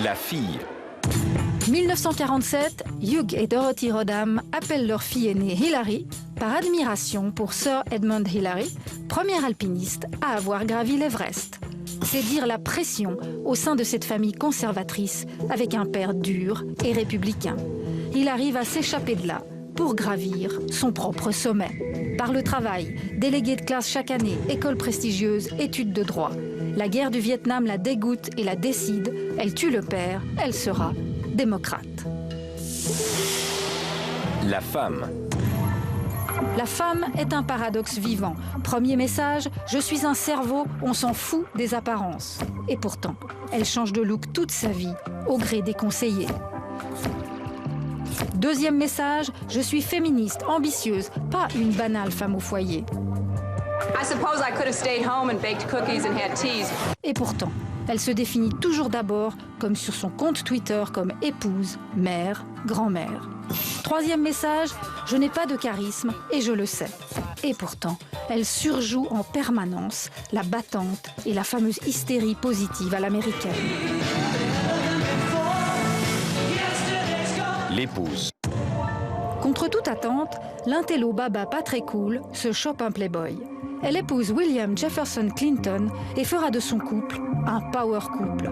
La fille. 1947, Hugh et Dorothy Rodham appellent leur fille aînée Hilary par admiration pour Sir Edmund Hillary, premier alpiniste à avoir gravi l'Everest. C'est dire la pression au sein de cette famille conservatrice avec un père dur et républicain. Hilary va s'échapper de là pour gravir son propre sommet. Par le travail, déléguée de classe chaque année, école prestigieuse, études de droit. La guerre du Vietnam la dégoûte et la décide. Elle tue le père, elle sera démocrate. La femme. La femme est un paradoxe vivant. Premier message, je suis un cerveau, on s'en fout des apparences. Et pourtant, elle change de look toute sa vie, au gré des conseillers. Deuxième message, je suis féministe, ambitieuse, pas une banale femme au foyer. Et pourtant, elle se définit toujours d'abord, comme sur son compte Twitter, comme épouse, mère, grand-mère. Troisième message, je n'ai pas de charisme et je le sais. Et pourtant, elle surjoue en permanence la battante et la fameuse hystérie positive à l'américaine. L'épouse. Contre toute attente, l'intello baba pas très cool se chope un playboy. Elle épouse William Jefferson Clinton et fera de son couple un power couple.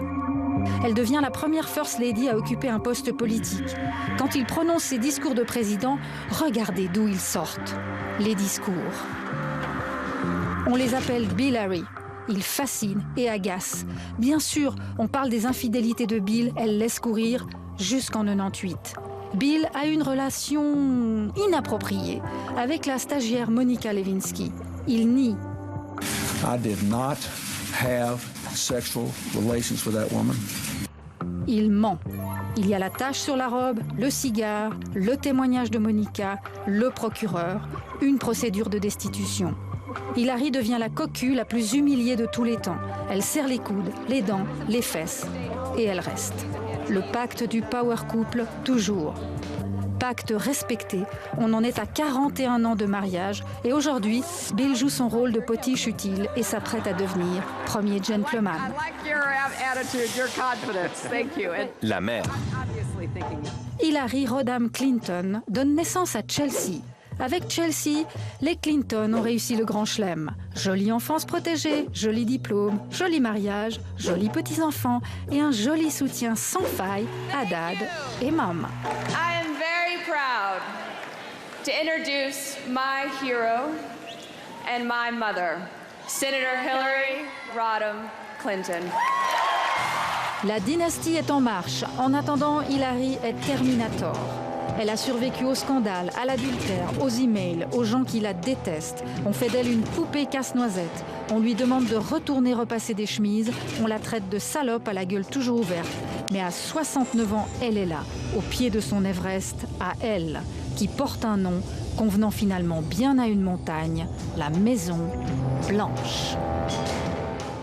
Elle devient la première First Lady à occuper un poste politique. Quand il prononce ses discours de président, regardez d'où ils sortent. Les discours. On les appelle Bill-Harry. Ils fascinent et agacent. Bien sûr, on parle des infidélités de Bill, elle laisse courir jusqu'en 98. Bill a une relation inappropriée avec la stagiaire Monica Lewinsky. Il nie. I did not have sexual relations with that woman. Il ment. Il y a la tache sur la robe, le cigare, le témoignage de Monica, le procureur, une procédure de destitution. Hilary devient la cocu la plus humiliée de tous les temps. Elle serre les coudes, les dents, les fesses. Et elle reste. Le pacte du power couple, toujours. Pacte respecté, on en est à 41 ans de mariage et aujourd'hui, Bill joue son rôle de potiche utile et s'apprête à devenir premier gentleman. La mère. Hilary Rodham Clinton donne naissance à Chelsea. Avec Chelsea, les Clinton ont réussi le grand chelem. Jolie enfance protégée, joli diplôme, joli mariage, jolis petits-enfants et un joli soutien sans faille à Dad et Mom. I am very proud to introduce my hero and my mother, Senator Hillary Rodham Clinton. La dynastie est en marche. En attendant, Hilary est Terminator. Elle a survécu au scandale, à l'adultère, aux emails, aux gens qui la détestent. On fait d'elle une poupée casse-noisette. On lui demande de retourner repasser des chemises. On la traite de salope à la gueule toujours ouverte. Mais à 69 ans, elle est là, au pied de son Everest, à elle, qui porte un nom convenant finalement bien à une montagne, la Maison Blanche.